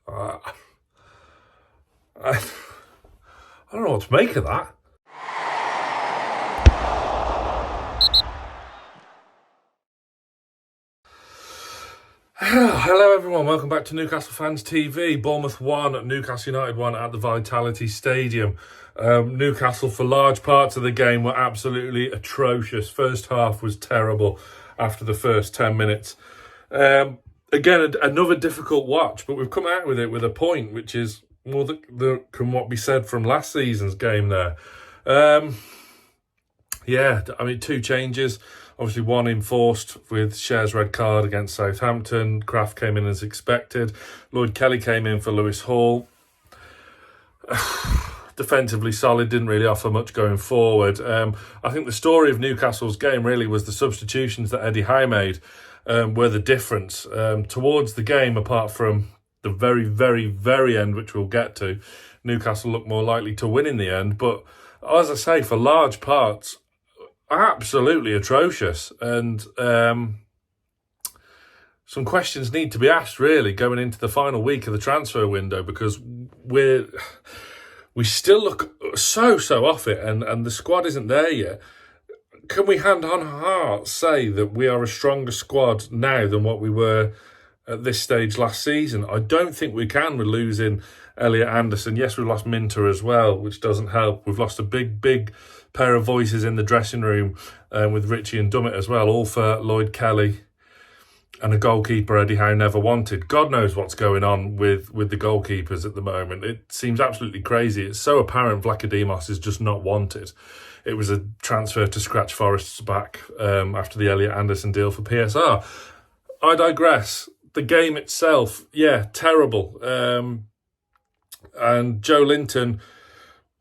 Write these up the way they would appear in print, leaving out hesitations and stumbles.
I, I don't know what to make of that. Hello everyone, welcome back to Newcastle Fans TV. Bournemouth 1, Newcastle United 1 at the Vitality Stadium. Newcastle for large parts of the game were absolutely atrocious. First half was terrible after the first 10 minutes. Again, another difficult watch, but we've come out with it with a point, which is more than what we said from last season's game there. Two changes. Obviously, one enforced with Cher's red card against Southampton. Kraft came in as expected. Lloyd Kelly came in for Lewis Hall. Defensively solid, didn't really offer much going forward. I think the story of Newcastle's game really was the substitutions that Eddie Howe made were the difference. Towards the game, apart from the very, very, very end, which we'll get to, Newcastle looked more likely to win in the end. But as I say, for large parts, absolutely atrocious, and some questions need to be asked really going into the final week of the transfer window, because we still look so off it, and the squad isn't there yet. Can we hand on heart say that we are a stronger squad now than what we were at this stage last season? I don't think we can. We're losing Elliot Anderson. Yes, we've lost Minter as well, which doesn't help. We've lost a big pair of voices in the dressing room with Richie and Dummett as well, all for Lloyd Kelly and a goalkeeper Eddie Howe never wanted. God knows what's going on with the goalkeepers at the moment. It seems absolutely crazy. It's so apparent Vlachodimos is just not wanted. It was a transfer to scratch Forest's back after the Elliot Anderson deal for PSR. I digress. The game itself, terrible. And Joe Linton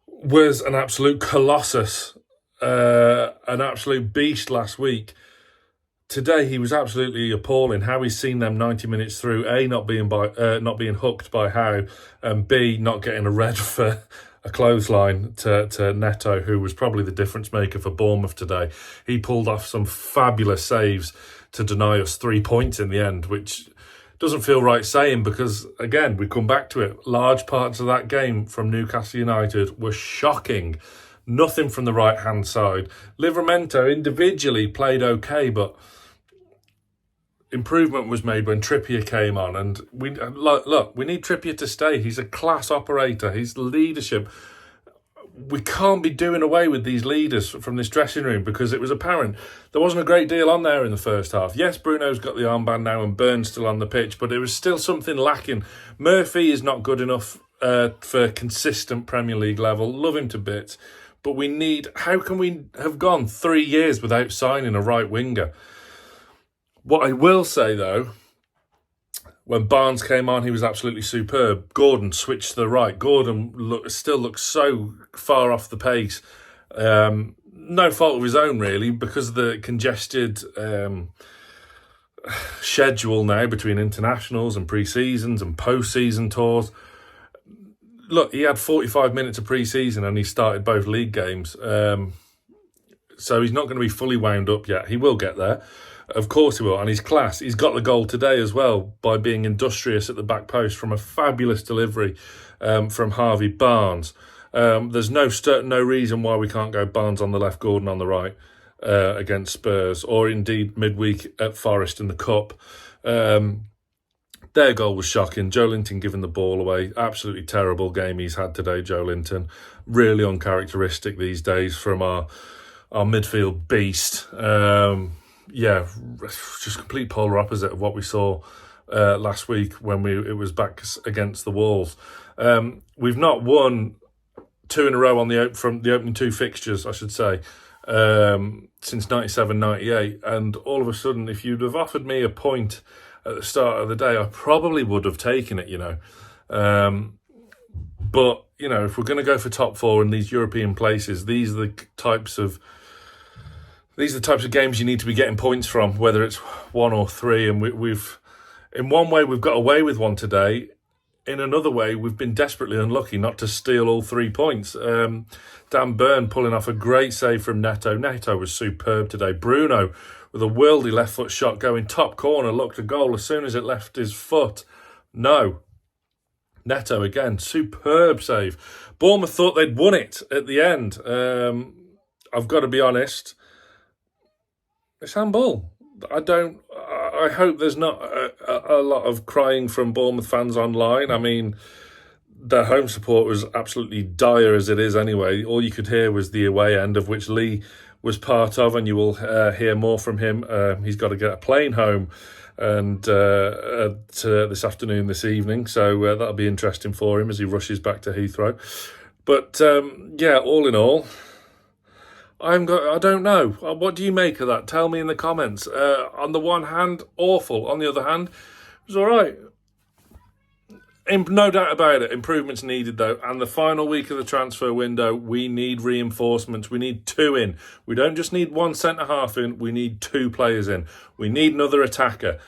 was an absolute colossus, an absolute beast last week. Today he was absolutely appalling. How he's seen them 90 minutes through, A, not being hooked by Howe, and B, not getting a red for a clothesline to Neto, who was probably the difference maker for Bournemouth today. He pulled off some fabulous saves to deny us 3 points in the end, which doesn't feel right saying, because, again, we come back to it. Large parts of that game from Newcastle United were shocking. Nothing from the right-hand side. Livramento individually played okay, but improvement was made when Trippier came on. And we need Trippier to stay. He's a class operator. His leadership. We can't be doing away with these leaders from this dressing room, because it was apparent there wasn't a great deal on there in the first half. Yes, Bruno's got the armband now and Burns still on the pitch, but it was still something lacking. Murphy is not good enough for consistent Premier League level. Love him to bits. But how can we have gone 3 years without signing a right winger? What I will say, though, when Barnes came on, he was absolutely superb. Gordon switched to the right. Gordon still looks so far off the pace. No fault of his own, really, because of the congested schedule now between internationals and pre-seasons and post-season tours. Look, he had 45 minutes of pre-season and he started both league games. So he's not going to be fully wound up yet. He will get there. Of course he will, and he's class. He's got the goal today as well by being industrious at the back post from a fabulous delivery from Harvey Barnes. There's no reason why we can't go Barnes on the left, Gordon on the right against Spurs, or indeed midweek at Forest in the Cup. Their goal was shocking. Joe Linton giving the ball away. Absolutely terrible game he's had today, Joe Linton. Really uncharacteristic these days from our midfield beast. Just complete polar opposite of what we saw last week when it was back against the Wolves. We've not won 2 in a row from the opening 2 fixtures, I should say, since 97-98. And all of a sudden, if you'd have offered me a point at the start of the day, I probably would have taken it, But, if we're going to go for top 4 in these European places, these are the types of games you need to be getting points from, whether it's 1 or 3. And we've, in one way, we've got away with one today. In another way, we've been desperately unlucky not to steal all 3 points. Dan Burn pulling off a great save from Neto. Neto was superb today. Bruno with a worldly left foot shot going top corner, looked a goal as soon as it left his foot. No. Neto again, superb save. Bournemouth thought they'd won it at the end. I've got to be honest, it's handball. I hope there's not a lot of crying from Bournemouth fans online. I mean, their home support was absolutely dire as it is anyway. All you could hear was the away end, of which Lee was part of, and you will hear more from him. He's got to get a plane home and this afternoon, this evening, so that'll be interesting for him as he rushes back to Heathrow. But yeah, all in all, I don't know. What do you make of that? Tell me in the comments. On the one hand, awful. On the other hand, it was all right. No doubt about it. Improvements needed, though. And the final week of the transfer window, we need reinforcements. We need 2 in. We don't just need 1 centre-half in. We need 2 players in. We need another attacker.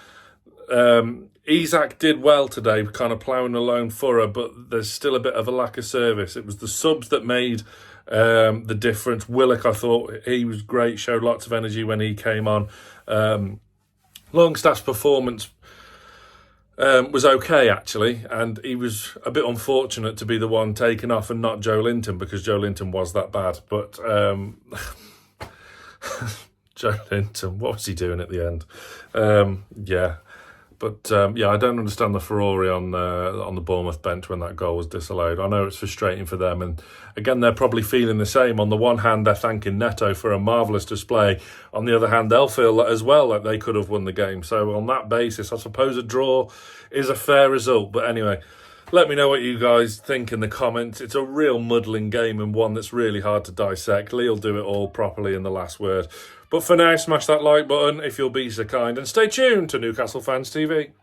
Isak did well today, kind of ploughing alone for her, but there's still a bit of a lack of service. It was the subs that made the difference. Willock, I thought he was great, showed lots of energy when he came on. Longstaff's performance was okay, actually, and he was a bit unfortunate to be the one taken off and not Joe Linton, because Joe Linton was that bad. But Joe Linton, what was he doing at the end? Yeah. But yeah, I don't understand the furore on the Bournemouth bench when that goal was disallowed. I know it's frustrating for them, and again, they're probably feeling the same. On the one hand, they're thanking Neto for a marvellous display. On the other hand, they'll feel as well like they could have won the game. So on that basis, I suppose a draw is a fair result. But anyway, let me know what you guys think in the comments. It's a real muddling game and one that's really hard to dissect. Lee'll do it all properly in the last word. But for now, smash that like button if you'll be so kind, and stay tuned to Newcastle Fans TV.